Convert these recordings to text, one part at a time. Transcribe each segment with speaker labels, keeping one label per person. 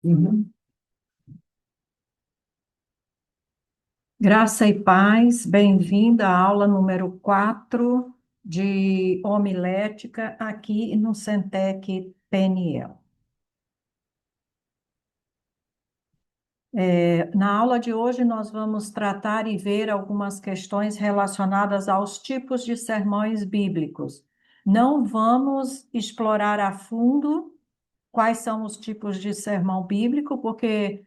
Speaker 1: Uhum. Graça e paz, bem-vinda à aula número 4 de homilética aqui no Centec PNL. Na aula de hoje, nós vamos tratar e ver algumas questões relacionadas aos tipos de sermões bíblicos. Não vamos explorar a fundo quais são os tipos de sermão bíblico, porque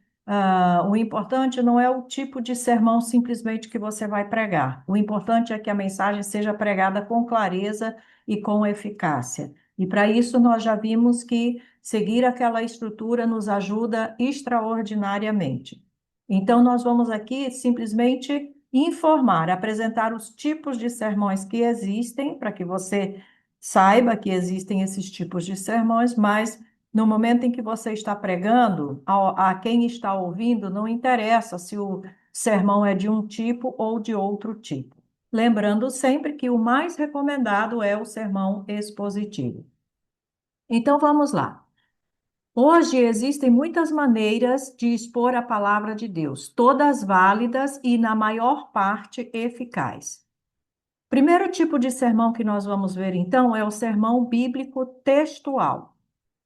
Speaker 1: o importante não é o tipo de sermão simplesmente que você vai pregar. O importante é que a mensagem seja pregada com clareza e com eficácia. E para isso nós já vimos que seguir aquela estrutura nos ajuda extraordinariamente. Então, nós vamos aqui simplesmente informar, apresentar os tipos de sermões que existem, para que você saiba que existem esses tipos de sermões, mas no momento em que você está pregando, a quem está ouvindo, não interessa se o sermão é de um tipo ou de outro tipo. Lembrando sempre que o mais recomendado é o sermão expositivo. Então vamos lá. Hoje existem muitas maneiras de expor a palavra de Deus, todas válidas e, na maior parte, eficazes. Primeiro tipo de sermão que nós vamos ver, então, é o sermão bíblico textual.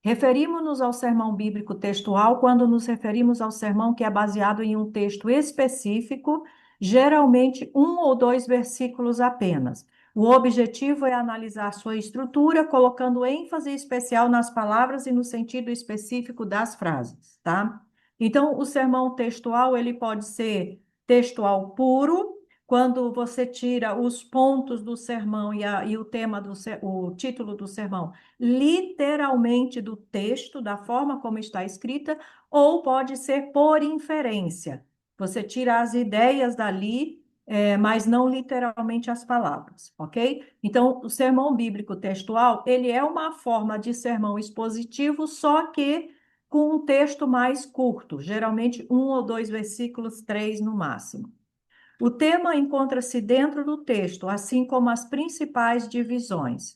Speaker 1: Referimos-nos ao sermão bíblico textual quando nos referimos ao sermão que é baseado em um texto específico, geralmente um ou dois versículos apenas. O objetivo é analisar sua estrutura, colocando ênfase especial nas palavras e no sentido específico das frases, tá? Então, o sermão textual, ele pode ser textual puro, quando você tira os pontos do sermão e o tema o título do sermão literalmente do texto, da forma como está escrita, ou pode ser por inferência. Você tira as ideias dali, mas não literalmente as palavras, ok? Então, o sermão bíblico textual, ele é uma forma de sermão expositivo, só que com um texto mais curto, geralmente um ou dois versículos, três no máximo. O tema encontra-se dentro do texto, assim como as principais divisões.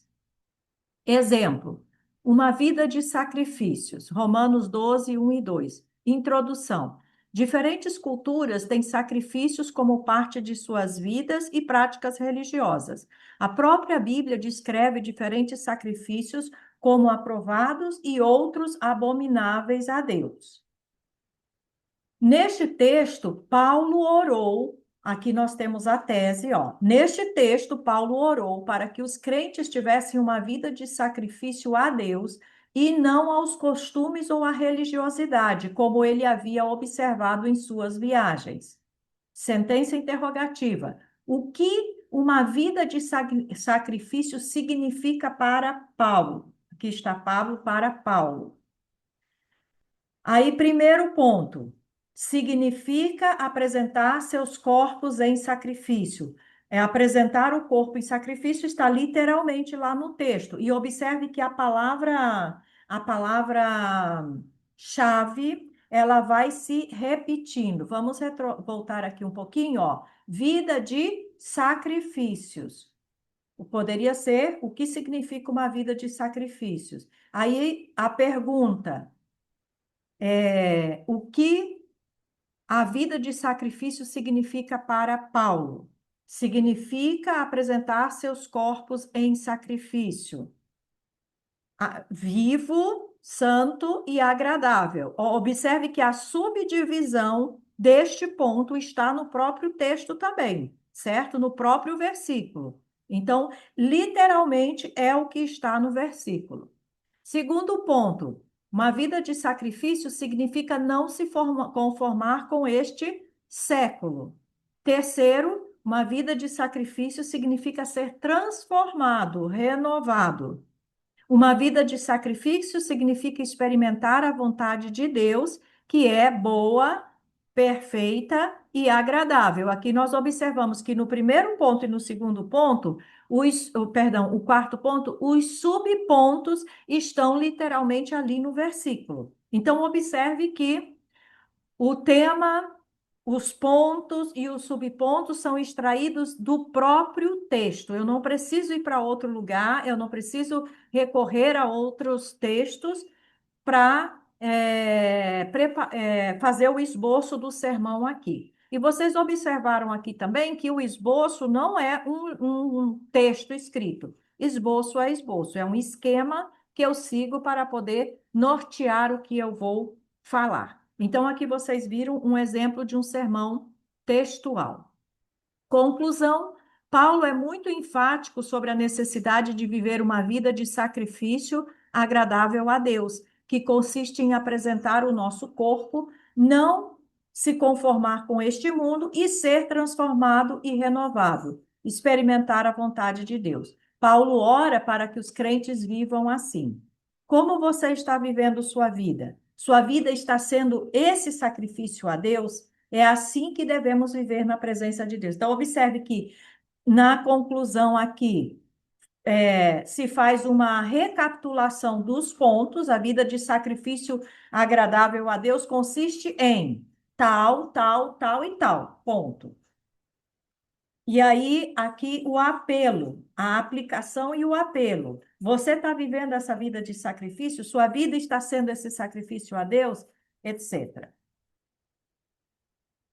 Speaker 1: Exemplo, uma vida de sacrifícios. Romanos 12, 1 e 2. Introdução. Diferentes culturas têm sacrifícios como parte de suas vidas e práticas religiosas. A própria Bíblia descreve diferentes sacrifícios como aprovados e outros abomináveis a Deus. Neste texto, Paulo orou. Aqui nós temos a tese, ó. Neste texto, Paulo orou para que os crentes tivessem uma vida de sacrifício a Deus e não aos costumes ou à religiosidade, como ele havia observado em suas viagens. Sentença interrogativa. O que uma vida de sacrifício significa para Paulo? Aqui está Pablo para Paulo. Aí, primeiro ponto, significa apresentar seus corpos em sacrifício. Apresentar o corpo em sacrifício está literalmente lá no texto. E observe que a palavra chave, ela vai se repetindo. Vamos voltar aqui um pouquinho, ó. Vida de sacrifícios. Poderia ser o que significa uma vida de sacrifícios. Aí a pergunta o que a vida de sacrifício significa para Paulo? Significa apresentar seus corpos em sacrifício, vivo, santo e agradável. Observe que a subdivisão deste ponto está no próprio texto também, certo? No próprio versículo. Então, literalmente é o que está no versículo. Segundo ponto, uma vida de sacrifício significa não se conformar com este século. Terceiro, uma vida de sacrifício significa ser transformado, renovado. Uma vida de sacrifício significa experimentar a vontade de Deus, que é boa, perfeita e agradável. Aqui nós observamos que no primeiro ponto e no segundo ponto, o quarto ponto, os subpontos estão literalmente ali no versículo. Então, observe que o tema, os pontos e os subpontos são extraídos do próprio texto. Eu não preciso ir para outro lugar, eu não preciso recorrer a outros textos para fazer o esboço do sermão aqui. E vocês observaram aqui também que o esboço não é um texto escrito. Esboço é esboço, é um esquema que eu sigo para poder nortear o que eu vou falar. Então, aqui vocês viram um exemplo de um sermão textual. Conclusão: Paulo é muito enfático sobre a necessidade de viver uma vida de sacrifício agradável a Deus, que consiste em apresentar o nosso corpo, não se conformar com este mundo e ser transformado e renovado, experimentar a vontade de Deus. Paulo ora para que os crentes vivam assim. Como você está vivendo sua vida? Sua vida está sendo esse sacrifício a Deus? É assim que devemos viver na presença de Deus. Então, observe que na conclusão aqui se faz uma recapitulação dos pontos. A vida de sacrifício agradável a Deus consiste em tal, tal, tal e tal. Ponto. E aí, aqui o apelo, a aplicação e o apelo. Você está vivendo essa vida de sacrifício? Sua vida está sendo esse sacrifício a Deus? Etc.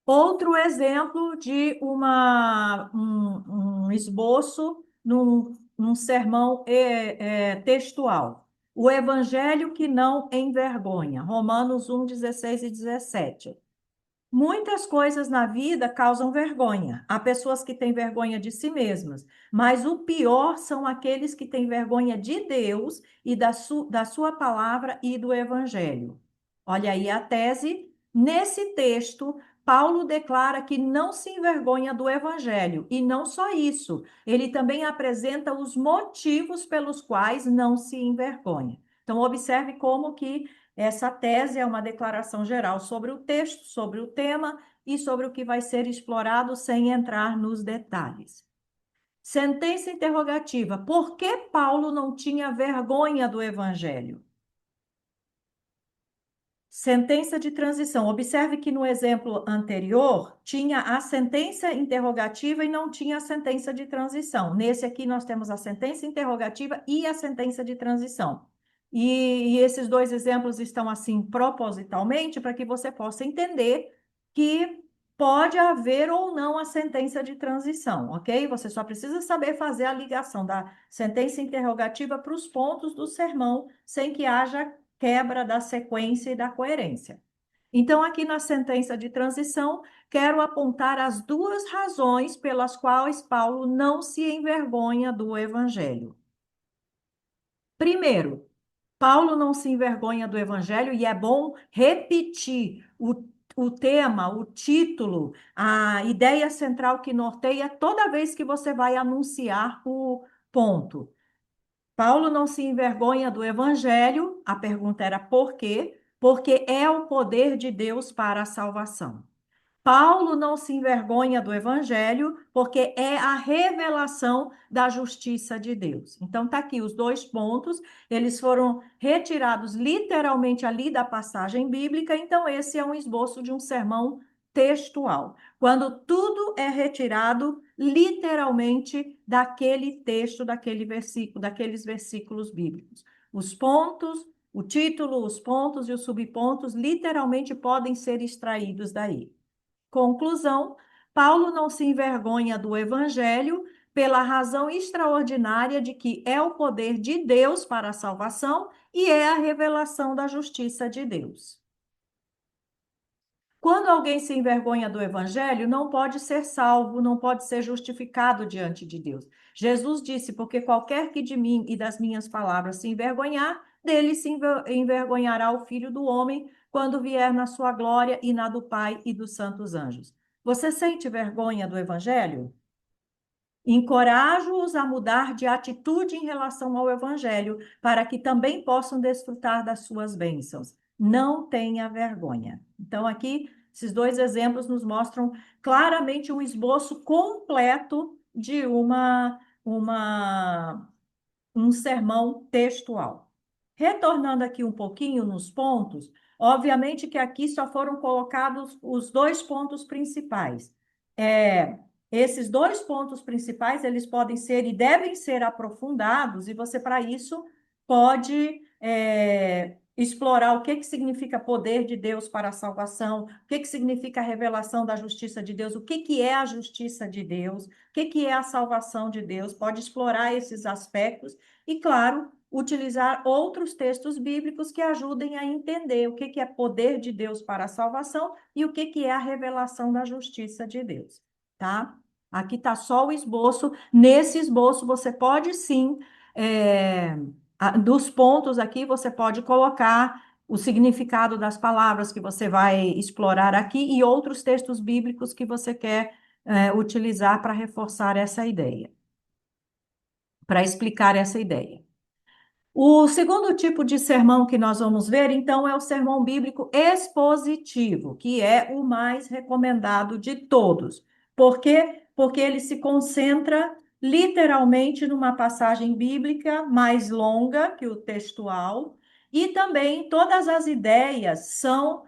Speaker 1: Outro exemplo de um esboço num sermão textual. O evangelho que não envergonha. Romanos 1, 16 e 17. Muitas coisas na vida causam vergonha. Há pessoas que têm vergonha de si mesmas, mas o pior são aqueles que têm vergonha de Deus e da sua palavra e do evangelho. Olha aí a tese. Nesse texto, Paulo declara que não se envergonha do evangelho, e não só isso, ele também apresenta os motivos pelos quais não se envergonha. Então, observe como que essa tese é uma declaração geral sobre o texto, sobre o tema e sobre o que vai ser explorado sem entrar nos detalhes. Sentença interrogativa: por que Paulo não tinha vergonha do evangelho? Sentença de transição. Observe que no exemplo anterior tinha a sentença interrogativa e não tinha a sentença de transição. Nesse aqui nós temos a sentença interrogativa e a sentença de transição. E esses dois exemplos estão assim propositalmente para que você possa entender que pode haver ou não a sentença de transição, ok? Você só precisa saber fazer a ligação da sentença interrogativa para os pontos do sermão, sem que haja quebra da sequência e da coerência. Então, aqui na sentença de transição, quero apontar as duas razões pelas quais Paulo não se envergonha do evangelho. Primeiro, Paulo não se envergonha do evangelho, e é bom repetir o tema, o título, a ideia central que norteia toda vez que você vai anunciar o ponto. Paulo não se envergonha do evangelho, a pergunta era por quê? Porque é o poder de Deus para a salvação. Paulo não se envergonha do evangelho, porque é a revelação da justiça de Deus. Então, está aqui os dois pontos, eles foram retirados literalmente ali da passagem bíblica, então, esse é um esboço de um sermão textual. Quando tudo é retirado literalmente daquele texto, daquele versículo, daqueles versículos bíblicos. Os pontos, o título, os pontos e os subpontos literalmente podem ser extraídos daí. Conclusão: Paulo não se envergonha do evangelho pela razão extraordinária de que é o poder de Deus para a salvação e é a revelação da justiça de Deus. Quando alguém se envergonha do evangelho, não pode ser salvo, não pode ser justificado diante de Deus. Jesus disse: porque qualquer que de mim e das minhas palavras se envergonhar, dele se envergonhará o Filho do Homem quando vier na sua glória e na do Pai e dos santos anjos. Você sente vergonha do evangelho? Encorajo-os a mudar de atitude em relação ao evangelho, para que também possam desfrutar das suas bênçãos. Não tenha vergonha. Então, aqui, esses dois exemplos nos mostram claramente um esboço completo de um sermão textual. Retornando aqui um pouquinho nos pontos, obviamente que aqui só foram colocados os dois pontos principais. Esses dois pontos principais, eles podem ser e devem ser aprofundados, e você, para isso, pode explorar o que que significa poder de Deus para a salvação, o que que significa a revelação da justiça de Deus, o que que é a justiça de Deus, o que que é a salvação de Deus, pode explorar esses aspectos e, claro, utilizar outros textos bíblicos que ajudem a entender o que que é poder de Deus para a salvação e o que que é a revelação da justiça de Deus, tá? Aqui está só o esboço. Nesse esboço, você pode sim dos pontos aqui, você pode colocar o significado das palavras que você vai explorar aqui e outros textos bíblicos que você quer utilizar para reforçar essa ideia, para explicar essa ideia. O segundo tipo de sermão que nós vamos ver, então, é o sermão bíblico expositivo, que é o mais recomendado de todos. Por quê? Porque ele se concentra literalmente numa passagem bíblica mais longa que o textual, e também todas as ideias são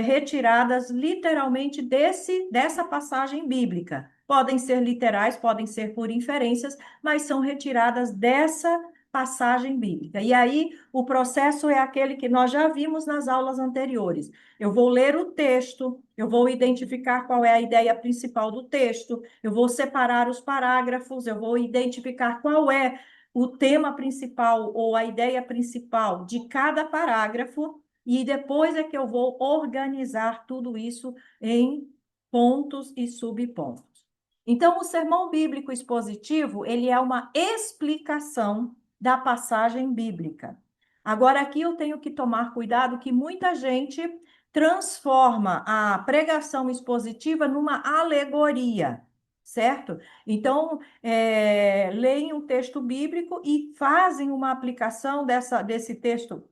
Speaker 1: retiradas literalmente dessa passagem bíblica. Podem ser literais, podem ser por inferências, mas são retiradas dessa passagem bíblica. E aí, o processo é aquele que nós já vimos nas aulas anteriores. Eu vou ler o texto, eu vou identificar qual é a ideia principal do texto, eu vou separar os parágrafos, eu vou identificar qual é o tema principal ou a ideia principal de cada parágrafo, e depois é que eu vou organizar tudo isso em pontos e subpontos. Então, o sermão bíblico expositivo, ele é uma explicação da passagem bíblica. Agora, aqui eu tenho que tomar cuidado que muita gente transforma a pregação expositiva numa alegoria, certo? Então, leem um texto bíblico e fazem uma aplicação desse texto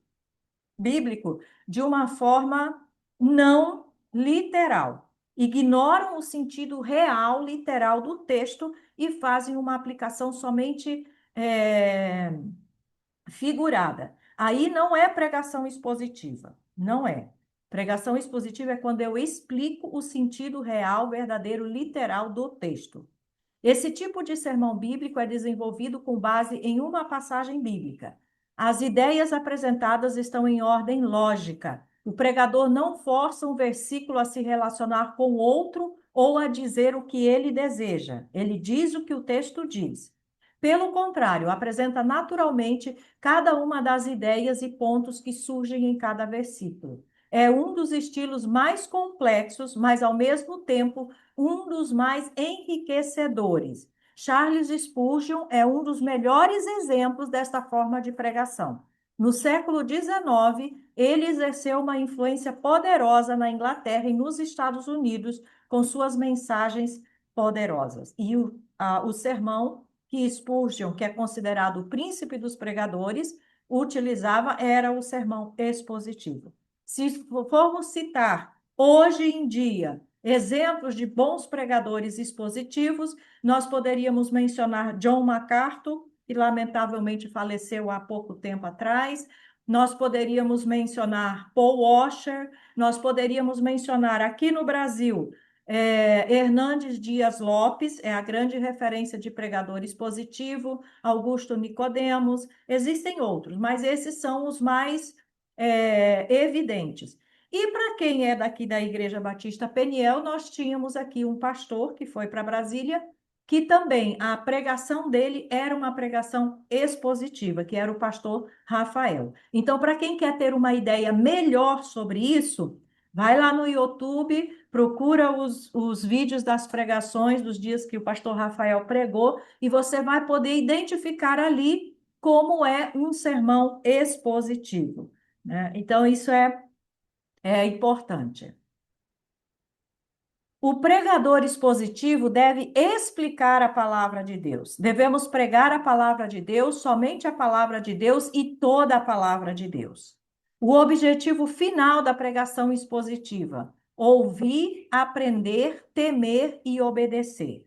Speaker 1: bíblico de uma forma não literal. Ignoram o sentido real, literal do texto e fazem uma aplicação somente figurada. Aí não é pregação expositiva, não é. Pregação expositiva é quando eu explico o sentido real, verdadeiro, literal do texto. Esse tipo de sermão bíblico é desenvolvido com base em uma passagem bíblica. As ideias apresentadas estão em ordem lógica. O pregador não força um versículo a se relacionar com outro ou a dizer o que ele deseja. Ele diz o que o texto diz. Pelo contrário, apresenta naturalmente cada uma das ideias e pontos que surgem em cada versículo. É um dos estilos mais complexos, mas ao mesmo tempo um dos mais enriquecedores. Charles Spurgeon é um dos melhores exemplos desta forma de pregação. No século XIX, ele exerceu uma influência poderosa na Inglaterra e nos Estados Unidos com suas mensagens poderosas. E o sermão que Spurgeon, que é considerado o príncipe dos pregadores, utilizava era o sermão expositivo. Se formos citar hoje em dia exemplos de bons pregadores expositivos, nós poderíamos mencionar John MacArthur, que lamentavelmente faleceu há pouco tempo atrás. Nós poderíamos mencionar Paul Washer, nós poderíamos mencionar aqui no Brasil Hernandes Dias Lopes, é a grande referência de pregador expositivo, Augusto Nicodemos, existem outros, mas esses são os mais evidentes. E para quem é daqui da Igreja Batista Peniel, nós tínhamos aqui um pastor que foi para Brasília, que também a pregação dele era uma pregação expositiva, que era o pastor Rafael. Então, para quem quer ter uma ideia melhor sobre isso, vai lá no YouTube, procura os vídeos das pregações dos dias que o pastor Rafael pregou, e você vai poder identificar ali como é um sermão expositivo, né? Então, isso é importante. O pregador expositivo deve explicar a palavra de Deus. Devemos pregar a palavra de Deus, somente a palavra de Deus e toda a palavra de Deus. O objetivo final da pregação expositiva: ouvir, aprender, temer e obedecer.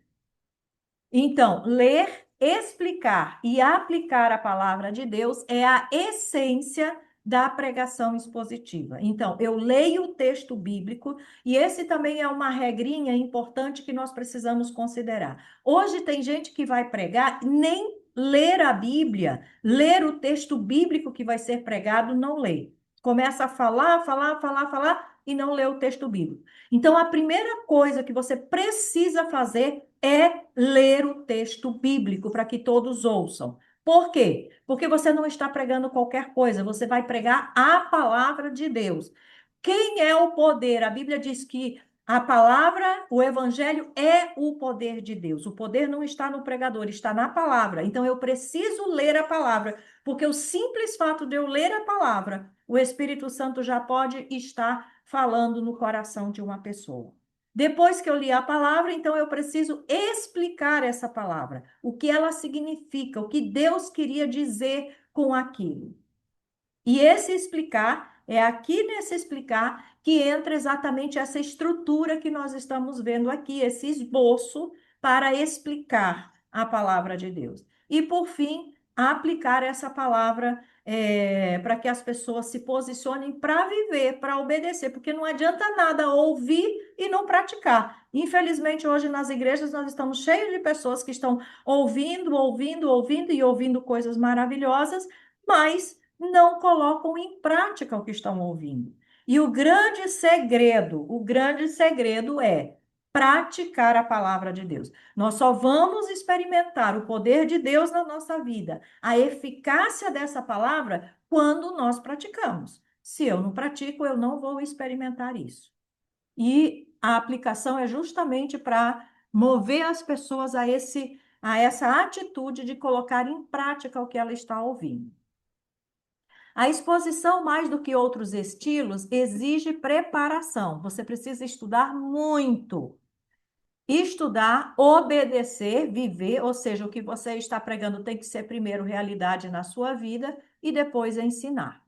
Speaker 1: Então, ler, explicar e aplicar a palavra de Deus é a essência da pregação expositiva. Então, eu leio o texto bíblico e esse também é uma regrinha importante que nós precisamos considerar. Hoje tem gente que vai pregar, nem ler a Bíblia, ler o texto bíblico que vai ser pregado, não lê. Começa a falar, falar, falar, falar e não lê o texto bíblico. Então, a primeira coisa que você precisa fazer é ler o texto bíblico para que todos ouçam. Por quê? Porque você não está pregando qualquer coisa, você vai pregar a palavra de Deus. Quem é o poder? A Bíblia diz que a palavra, o evangelho é o poder de Deus. O poder não está no pregador, está na palavra. Então eu preciso ler a palavra, porque o simples fato de eu ler a palavra, o Espírito Santo já pode estar falando no coração de uma pessoa. Depois que eu li a palavra, então eu preciso explicar essa palavra, o que ela significa, o que Deus queria dizer com aquilo. E esse explicar, é aqui nesse explicar que entra exatamente essa estrutura que nós estamos vendo aqui, esse esboço para explicar a palavra de Deus. E, por fim, aplicar essa palavra para que as pessoas se posicionem para viver, para obedecer, porque não adianta nada ouvir e não praticar. Infelizmente, hoje nas igrejas nós estamos cheios de pessoas que estão ouvindo, ouvindo, ouvindo e ouvindo coisas maravilhosas, mas não colocam em prática o que estão ouvindo. E o grande segredo é praticar a palavra de Deus. Nós só vamos experimentar o poder de Deus na nossa vida, a eficácia dessa palavra, quando nós praticamos. Se eu não pratico, eu não vou experimentar isso. E a aplicação é justamente para mover as pessoas a essa atitude de colocar em prática o que ela está ouvindo. A exposição, mais do que outros estilos, exige preparação. Você precisa estudar muito. Estudar, obedecer, viver, ou seja, o que você está pregando tem que ser primeiro realidade na sua vida e depois ensinar.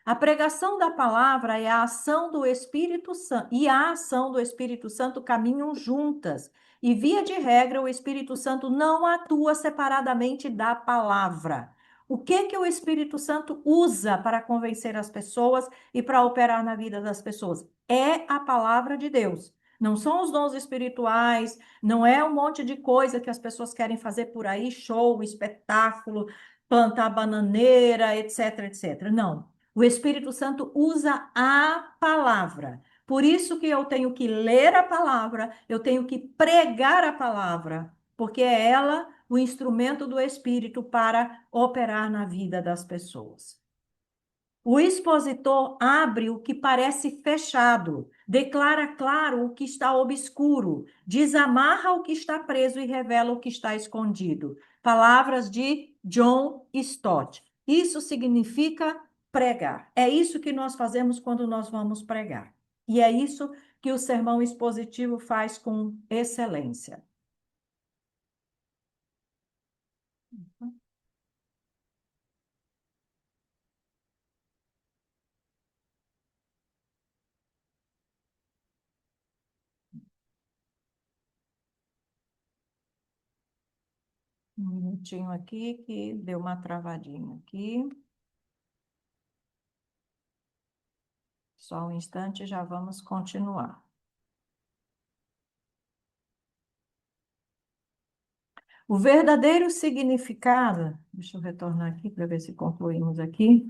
Speaker 1: A pregação da palavra é a ação do Espírito Santo, e a ação do Espírito Santo caminham juntas. E, via de regra, o Espírito Santo não atua separadamente da palavra. O que o Espírito Santo usa para convencer as pessoas e para operar na vida das pessoas? É a palavra de Deus. Não são os dons espirituais, não é um monte de coisa que as pessoas querem fazer por aí, show, espetáculo, plantar bananeira, etc, etc. Não. O Espírito Santo usa a palavra. Por isso que eu tenho que ler a palavra, eu tenho que pregar a palavra, porque é ela o instrumento do Espírito para operar na vida das pessoas. O expositor abre o que parece fechado, declara claro o que está obscuro, desamarra o que está preso e revela o que está escondido. Palavras de John Stott. Isso significa pregar. É isso que nós fazemos quando nós vamos pregar. E é isso que o sermão expositivo faz com excelência. Um minutinho aqui que deu uma travadinha aqui. Só um instante, já vamos continuar. O verdadeiro significado, deixa eu retornar aqui para ver se concluímos aqui.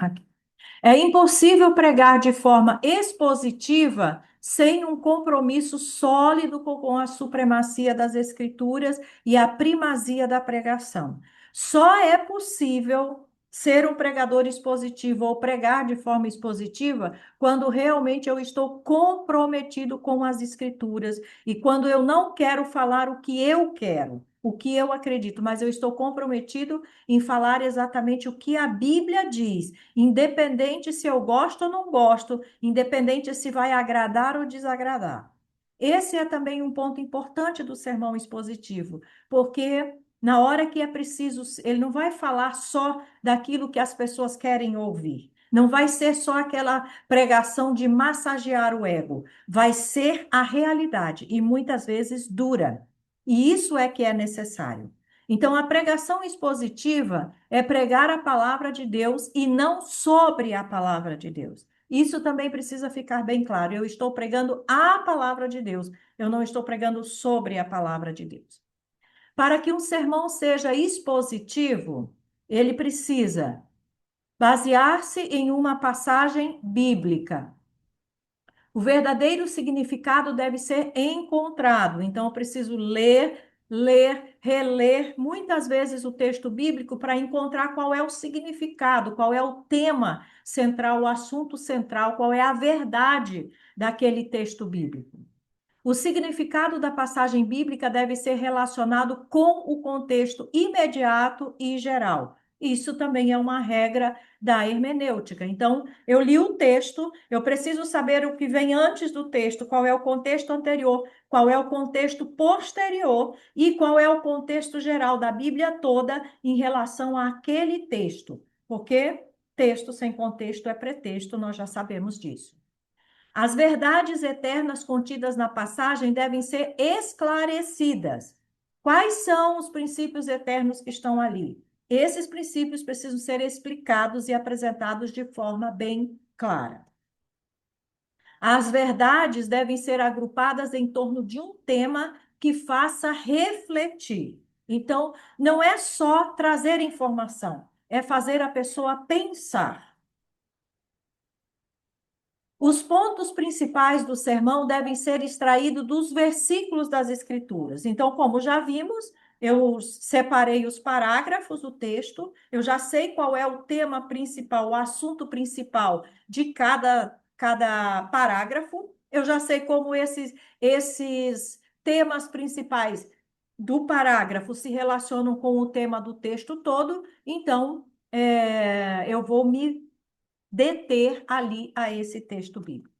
Speaker 1: É impossível pregar de forma expositiva sem um compromisso sólido com a supremacia das Escrituras e a primazia da pregação. Só é possível ser um pregador expositivo ou pregar de forma expositiva quando realmente eu estou comprometido com as Escrituras e quando eu não quero falar o que eu quero, o que eu acredito, mas eu estou comprometido em falar exatamente o que a Bíblia diz, independente se eu gosto ou não gosto, independente se vai agradar ou desagradar. Esse é também um ponto importante do sermão expositivo, porque na hora que é preciso, ele não vai falar só daquilo que as pessoas querem ouvir. Não vai ser só aquela pregação de massagear o ego, vai ser a realidade e muitas vezes dura. E isso é que é necessário. Então, a pregação expositiva é pregar a palavra de Deus e não sobre a palavra de Deus. Isso também precisa ficar bem claro. Eu estou pregando a palavra de Deus, eu não estou pregando sobre a palavra de Deus. Para que um sermão seja expositivo, ele precisa Basear-se em uma passagem bíblica. O verdadeiro significado deve ser encontrado. Então, eu preciso ler, reler muitas vezes o texto bíblico para encontrar qual é o significado, qual é o tema central, o assunto central, qual é a verdade daquele texto bíblico. O significado da passagem bíblica deve ser relacionado com o contexto imediato e geral. Isso também é uma regra da hermenêutica. Então, eu li o texto, eu preciso saber o que vem antes do texto, qual é o contexto anterior, qual é o contexto posterior e qual é o contexto geral da Bíblia toda em relação àquele texto. Porque texto sem contexto é pretexto, nós já sabemos disso. As verdades eternas contidas na passagem devem ser esclarecidas. Quais são os princípios eternos que estão ali? Esses princípios precisam ser explicados e apresentados de forma bem clara. As verdades devem ser agrupadas em torno de um tema que faça refletir. Então, não é só trazer informação, é fazer a pessoa pensar. Os pontos principais do sermão devem ser extraídos dos versículos das Escrituras. Então, como já vimos, eu separei os parágrafos do texto, eu já sei qual é o tema principal, o assunto principal de cada parágrafo, eu já sei como esses temas principais do parágrafo se relacionam com o tema do texto todo, então eu vou me deter ali a esse texto bíblico.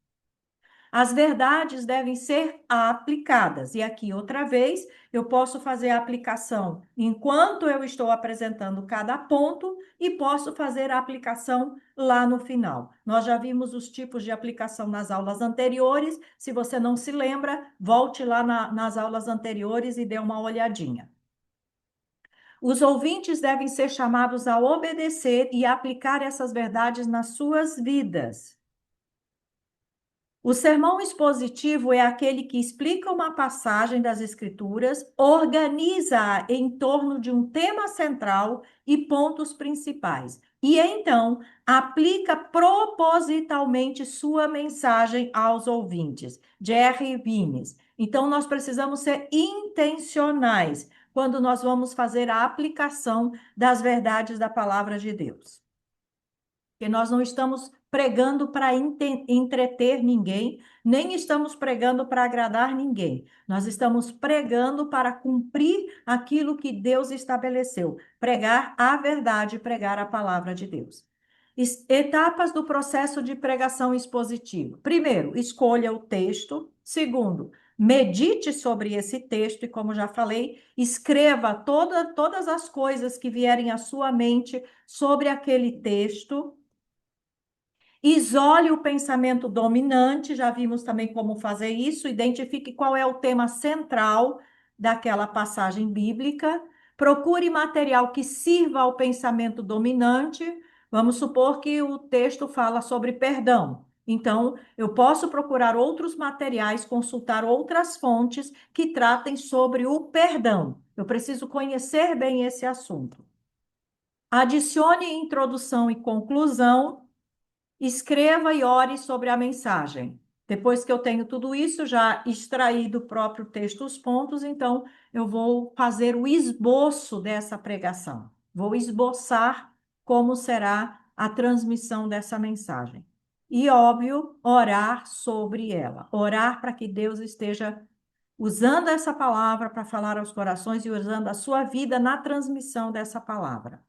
Speaker 1: As verdades devem ser aplicadas. E aqui, outra vez, eu posso fazer a aplicação enquanto eu estou apresentando cada ponto e posso fazer a aplicação lá no final. Nós já vimos os tipos de aplicação nas aulas anteriores. Se você não se lembra, volte lá nas aulas anteriores e dê uma olhadinha. Os ouvintes devem ser chamados a obedecer e aplicar essas verdades nas suas vidas. O sermão expositivo é aquele que explica uma passagem das Escrituras, organiza-a em torno de um tema central e pontos principais, e então aplica propositalmente sua mensagem aos ouvintes. Jerry Vimes. Então, nós precisamos ser intencionais quando nós vamos fazer a aplicação das verdades da palavra de Deus. Porque nós não estamos pregando para entreter ninguém, nem estamos pregando para agradar ninguém. Nós estamos pregando para cumprir aquilo que Deus estabeleceu, pregar a verdade, pregar a palavra de Deus. Etapas do processo de pregação expositivo. Primeiro, escolha o texto. Segundo, medite sobre esse texto e, como já falei, escreva todas as coisas que vierem à sua mente sobre aquele texto. Isole o pensamento dominante, já vimos também como fazer isso. Identifique qual é o tema central daquela passagem bíblica. Procure material que sirva ao pensamento dominante. Vamos supor que o texto fala sobre perdão. Então, eu posso procurar outros materiais, consultar outras fontes que tratem sobre o perdão. Eu preciso conhecer bem esse assunto. Adicione introdução e conclusão. Escreva e ore sobre a mensagem. Depois que eu tenho tudo isso, já extraí do próprio texto os pontos, então eu vou fazer o esboço dessa pregação. Vou esboçar como será a transmissão dessa mensagem. E, óbvio, orar sobre ela. Orar para que Deus esteja usando essa palavra para falar aos corações e usando a sua vida na transmissão dessa palavra.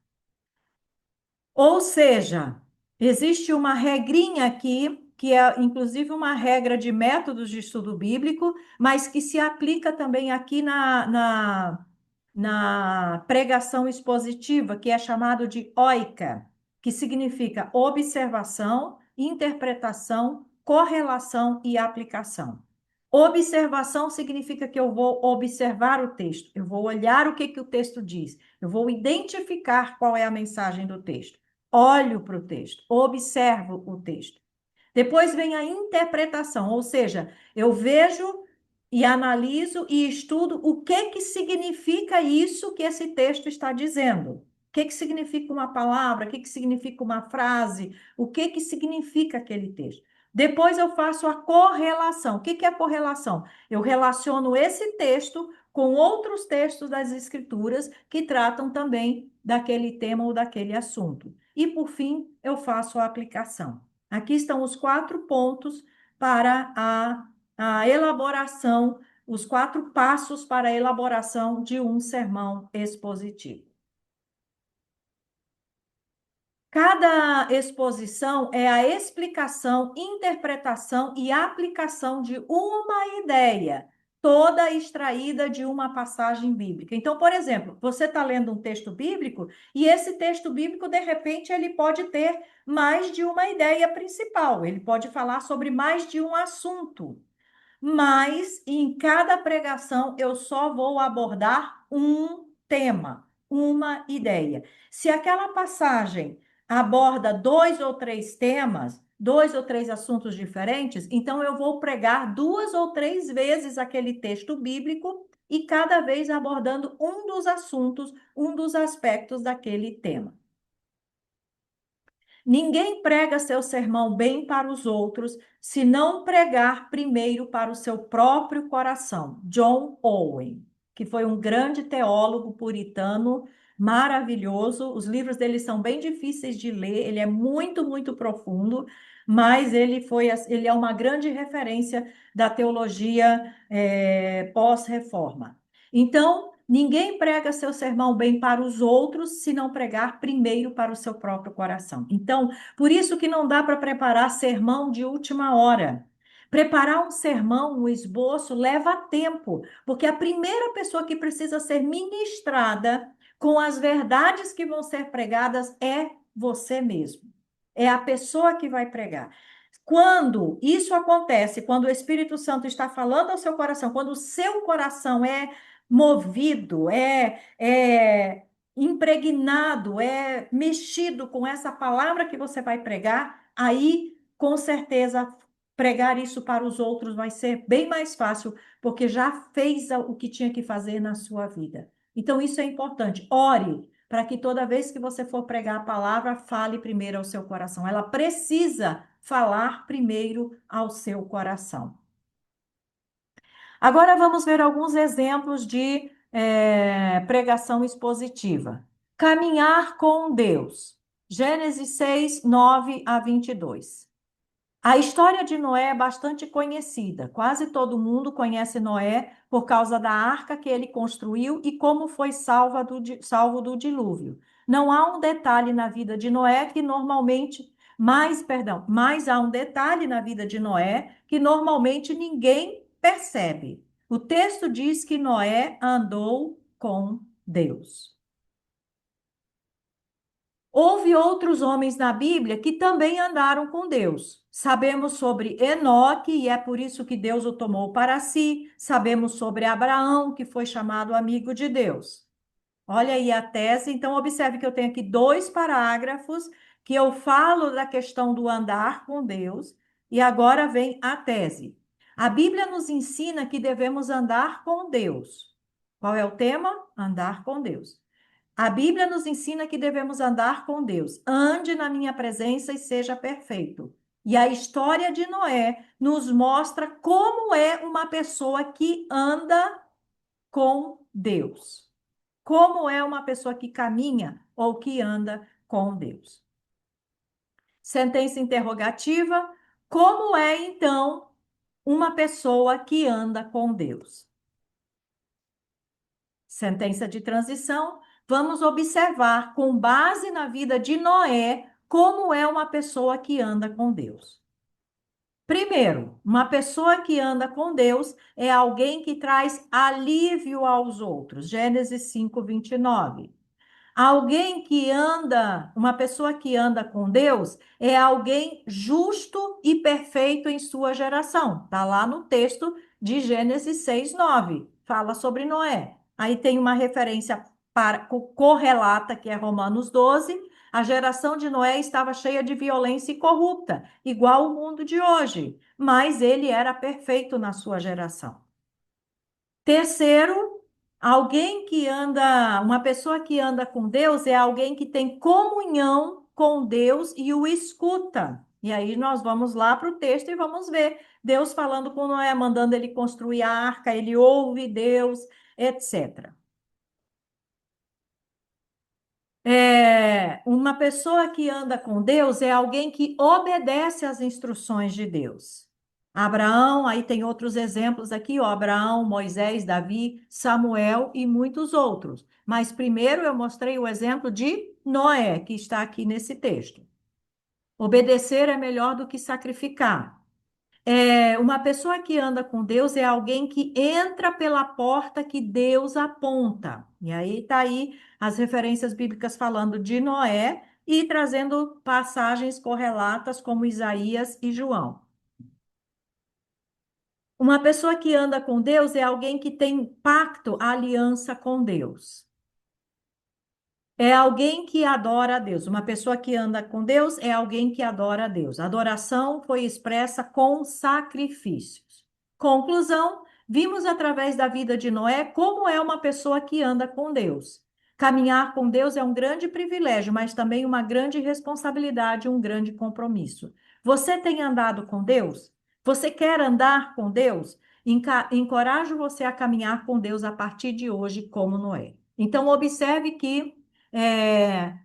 Speaker 1: Ou seja, existe uma regrinha aqui, que é inclusive uma regra de métodos de estudo bíblico, mas que se aplica também aqui na pregação expositiva, que é chamado de oika, que significa observação, interpretação, correlação e aplicação. Observação significa que eu vou observar o texto, eu vou olhar o que o texto diz, eu vou identificar qual é a mensagem do texto. Olho para o texto, observo o texto. Depois vem a interpretação, ou seja, eu vejo e analiso e estudo o que significa isso que esse texto está dizendo. que significa uma palavra, o que significa uma frase, o que significa aquele texto. Depois eu faço a correlação. O que é a correlação? Eu relaciono esse texto com outros textos das Escrituras que tratam também daquele tema ou daquele assunto. E, por fim, eu faço a aplicação. Aqui estão os 4 pontos para a elaboração, os 4 passos para a elaboração de um sermão expositivo. Cada exposição é a explicação, interpretação e aplicação de uma ideia, toda extraída de uma passagem bíblica. Então, por exemplo, você está lendo um texto bíblico e esse texto bíblico, de repente, ele pode ter mais de uma ideia principal, ele pode falar sobre mais de um assunto, mas em cada pregação eu só vou abordar um tema, uma ideia. Se aquela passagem aborda 2 ou 3 temas, 2 ou 3 assuntos diferentes, então eu vou pregar 2 ou 3 vezes aquele texto bíblico e cada vez abordando um dos assuntos, um dos aspectos daquele tema. Ninguém prega seu sermão bem para os outros se não pregar primeiro para o seu próprio coração. John Owen, que foi um grande teólogo puritano, maravilhoso. Os livros dele são bem difíceis de ler, ele é muito, muito profundo, mas ele é uma grande referência da teologia pós-reforma. Então, ninguém prega seu sermão bem para os outros se não pregar primeiro para o seu próprio coração. Então, por isso que não dá para preparar sermão de última hora. Preparar um sermão, um esboço, leva tempo, porque a primeira pessoa que precisa ser ministrada com as verdades que vão ser pregadas é você mesmo. É a pessoa que vai pregar. Quando isso acontece, quando o Espírito Santo está falando ao seu coração, quando o seu coração é movido, é impregnado, é mexido com essa palavra que você vai pregar, aí, com certeza, pregar isso para os outros vai ser bem mais fácil, porque já fez o que tinha que fazer na sua vida. Então, isso é importante. Ore para que toda vez que você for pregar a palavra, fale primeiro ao seu coração. Ela precisa falar primeiro ao seu coração. Agora vamos ver alguns exemplos de pregação expositiva. Caminhar com Deus. Gênesis 6, 9 a 22. A história de Noé é bastante conhecida. Quase todo mundo conhece Noé por causa da arca que ele construiu e como foi salvo do dilúvio. Não há um detalhe na vida de Noé que normalmente, mas há um detalhe na vida de Noé que normalmente ninguém percebe. O texto diz que Noé andou com Deus. Houve outros homens na Bíblia que também andaram com Deus. Sabemos sobre Enoque, e é por isso que Deus o tomou para si. Sabemos sobre Abraão, que foi chamado amigo de Deus. Olha aí a tese. Então, observe que eu tenho aqui 2 parágrafos que eu falo da questão do andar com Deus, e agora vem a tese. A Bíblia nos ensina que devemos andar com Deus. Qual é o tema? Andar com Deus. A Bíblia nos ensina que devemos andar com Deus. Ande na minha presença e seja perfeito. E a história de Noé nos mostra como é uma pessoa que anda com Deus. Como é uma pessoa que caminha ou que anda com Deus. Sentença interrogativa: como é então uma pessoa que anda com Deus? Sentença de transição: vamos observar, com base na vida de Noé, como é uma pessoa que anda com Deus. Primeiro, uma pessoa que anda com Deus é alguém que traz alívio aos outros. Gênesis 5, 29. Alguém que anda, uma pessoa que anda com Deus é alguém justo e perfeito em sua geração. Está lá no texto de Gênesis 6, 9. Fala sobre Noé. Aí tem uma referência correlata, que é Romanos 12. A geração de Noé estava cheia de violência e corrupta, igual o mundo de hoje, mas ele era perfeito na sua geração. Terceiro, Alguém que anda, uma pessoa que anda com Deus é alguém que tem comunhão com Deus e o escuta. E aí nós vamos lá para o texto e vamos ver Deus falando com Noé, mandando ele construir a arca, ele ouve Deus, etc. Uma pessoa que anda com Deus é alguém que obedece às instruções de Deus. Abraão, aí tem outros exemplos aqui, ó, Abraão, Moisés, Davi, Samuel e muitos outros. Mas primeiro eu mostrei o exemplo de Noé, que está aqui nesse texto. Obedecer é melhor do que sacrificar. Uma pessoa que anda com Deus é alguém que entra pela porta que Deus aponta. E aí está aí as referências bíblicas falando de Noé e trazendo passagens correlatas como Isaías e João. Uma pessoa que anda com Deus é alguém que tem pacto, aliança com Deus. É alguém que adora a Deus. Uma pessoa que anda com Deus é alguém que adora a Deus. A adoração foi expressa com sacrifícios. Conclusão: vimos através da vida de Noé como é uma pessoa que anda com Deus. Caminhar com Deus é um grande privilégio, mas também uma grande responsabilidade, um grande compromisso. Você tem andado com Deus? Você quer andar com Deus? Encorajo você a caminhar com Deus a partir de hoje, como Noé. Então, observe que é,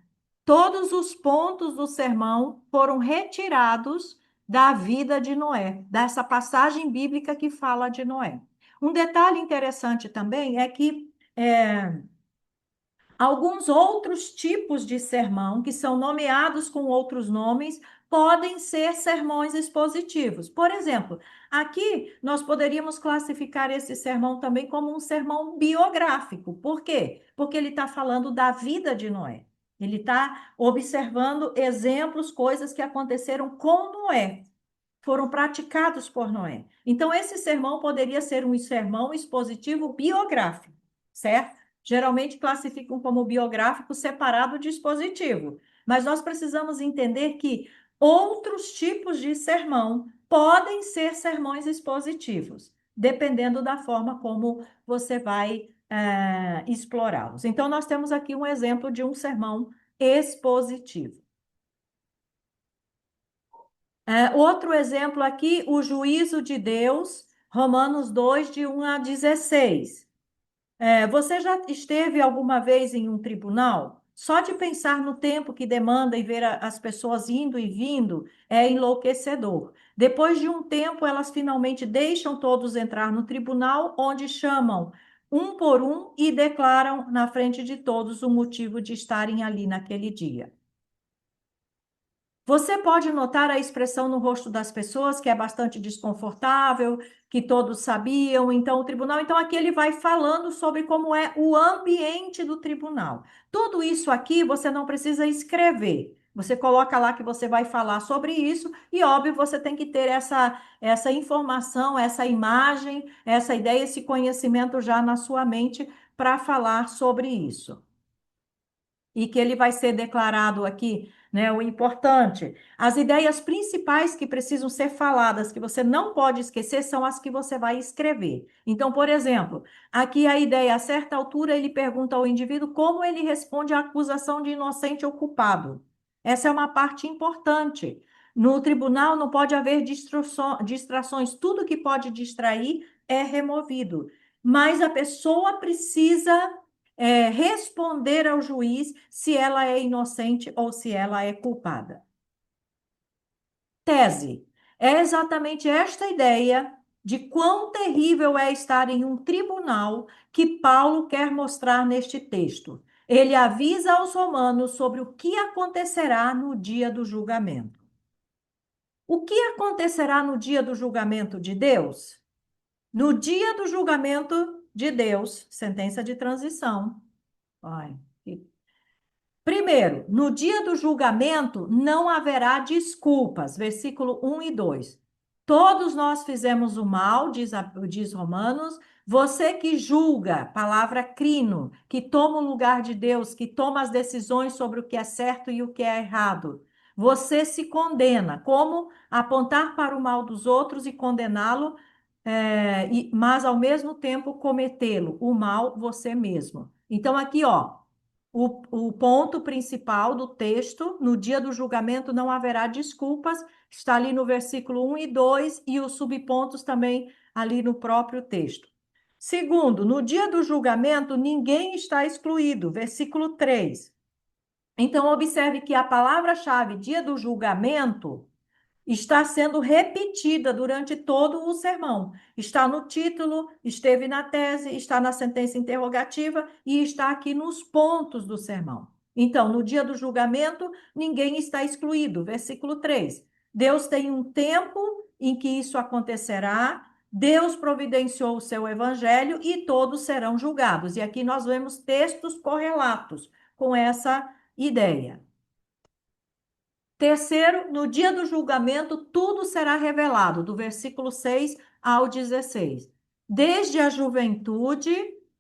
Speaker 1: todos os pontos do sermão foram retirados da vida de Noé, dessa passagem bíblica que fala de Noé. Um detalhe interessante também é que alguns outros tipos de sermão, que são nomeados com outros nomes, podem ser sermões expositivos. Por exemplo, aqui nós poderíamos classificar esse sermão também como um sermão biográfico. Por quê? Porque ele está falando da vida de Noé. Ele está observando exemplos, coisas que aconteceram com Noé, foram praticados por Noé. Então, esse sermão poderia ser um sermão expositivo biográfico, certo? Geralmente classificam como biográfico separado de expositivo, mas nós precisamos entender que outros tipos de sermão podem ser sermões expositivos, dependendo da forma como você vai explorá-los. Então, nós temos aqui um exemplo de um sermão expositivo. Outro exemplo aqui, o juízo de Deus, Romanos 2, de 1 a 16. Você já esteve alguma vez em um tribunal? Só de pensar no tempo que demanda e ver as pessoas indo e vindo é enlouquecedor. Depois de um tempo, elas finalmente deixam todos entrar no tribunal, onde chamam um por um e declaram na frente de todos o motivo de estarem ali naquele dia. Você pode notar a expressão no rosto das pessoas, que é bastante desconfortável, que todos sabiam, então o tribunal, então aqui ele vai falando sobre como é o ambiente do tribunal. Tudo isso aqui você não precisa escrever. Você coloca lá que você vai falar sobre isso e, óbvio, você tem que ter essa informação, essa imagem, essa ideia, esse conhecimento já na sua mente para falar sobre isso e que ele vai ser declarado aqui, né? O importante, as ideias principais que precisam ser faladas, que você não pode esquecer, são as que você vai escrever. Então, por exemplo, aqui a ideia, a certa altura, ele pergunta ao indivíduo como ele responde à acusação de inocente ou culpado. Essa é uma parte importante. No tribunal não pode haver distrações, tudo que pode distrair é removido. Mas a pessoa precisa responder ao juiz se ela é inocente ou se ela é culpada. Tese. É exatamente esta ideia de quão terrível é estar em um tribunal que Paulo quer mostrar neste texto. Ele avisa aos romanos sobre o que acontecerá no dia do julgamento. O que acontecerá no dia do julgamento de Deus? No dia do julgamento de Deus, sentença de transição. Ai, primeiro, no dia do julgamento não haverá desculpas. Versículo 1 e 2. Todos nós fizemos o mal, diz Romanos. Você que julga, palavra crino, que toma o lugar de Deus, que toma as decisões sobre o que é certo e o que é errado. Você se condena. Como apontar para o mal dos outros e condená-lo mas ao mesmo tempo cometê-lo, o mal você mesmo. Então, aqui, ó, o ponto principal do texto, no dia do julgamento não haverá desculpas, está ali no versículo 1 e 2, e os subpontos também ali no próprio texto. Segundo, no dia do julgamento, ninguém está excluído, versículo 3. Então, observe que a palavra-chave, dia do julgamento, está sendo repetida durante todo o sermão. Está no título, esteve na tese, está na sentença interrogativa e está aqui nos pontos do sermão. Então, no dia do julgamento, ninguém está excluído. Versículo 3. Deus tem um tempo em que isso acontecerá. Deus providenciou o seu evangelho e todos serão julgados. E aqui nós vemos textos correlatos com essa ideia. Terceiro, no dia do julgamento, tudo será revelado, do versículo 6 ao 16. Desde a juventude,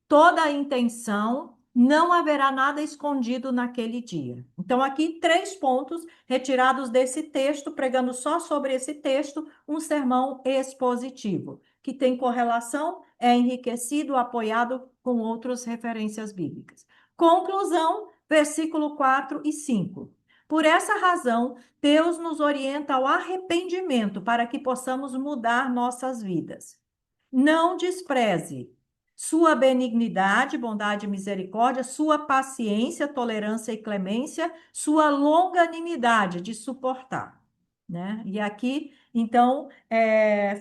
Speaker 1: toda a intenção, não haverá nada escondido naquele dia. Então, aqui, 3 pontos retirados desse texto, pregando só sobre esse texto, um sermão expositivo, que tem correlação, é enriquecido, apoiado com outras referências bíblicas. Conclusão, versículo 4 e 5. Por essa razão, Deus nos orienta ao arrependimento para que possamos mudar nossas vidas. Não despreze sua benignidade, bondade e misericórdia, sua paciência, tolerância e clemência, sua longanimidade de suportar. Né? E aqui, então,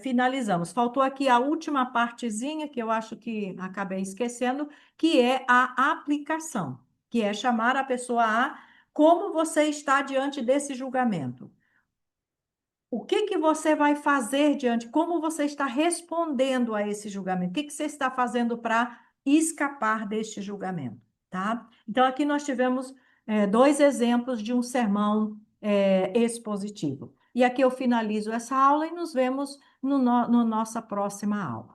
Speaker 1: finalizamos. Faltou aqui a última partezinha, que eu acho que acabei esquecendo, que é a aplicação, que é chamar a pessoa a como você está diante desse julgamento. O que que você vai fazer diante? Como você está respondendo a esse julgamento? O que que você está fazendo para escapar deste julgamento? Tá? Então, aqui nós tivemos 2 exemplos de um sermão expositivo. E aqui eu finalizo essa aula e nos vemos no nossa próxima aula.